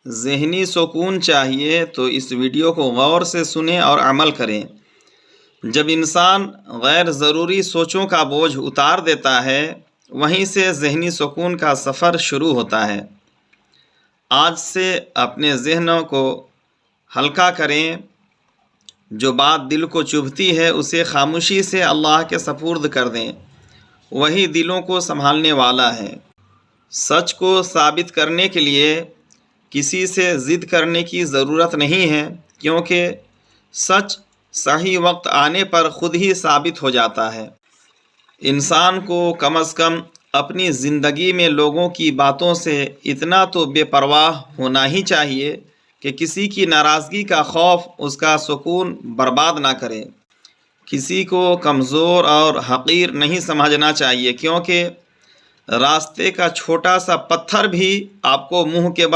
ذہنی سکون چاہیے تو اس ویڈیو کو غور سے سنیں اور عمل کریں۔ جب انسان غیر ضروری سوچوں کا بوجھ اتار دیتا ہے، وہیں سے ذہنی سکون کا سفر شروع ہوتا ہے۔ آج سے اپنے ذہنوں کو ہلکا کریں۔ جو بات دل کو چبھتی ہے اسے خاموشی سے اللہ کے سپرد کر دیں، وہی دلوں کو سنبھالنے والا ہے۔ سچ کو ثابت کرنے کے لیے کسی سے ضد کرنے کی ضرورت نہیں ہے، کیونکہ سچ صحیح وقت آنے پر خود ہی ثابت ہو جاتا ہے۔ انسان کو کم از کم اپنی زندگی میں لوگوں کی باتوں سے اتنا تو بے پرواہ ہونا ہی چاہیے کہ کسی کی ناراضگی کا خوف اس کا سکون برباد نہ کرے۔ کسی کو کمزور اور حقیر نہیں سمجھنا چاہیے، کیونکہ راستے کا چھوٹا سا پتھر بھی آپ کو منہ کے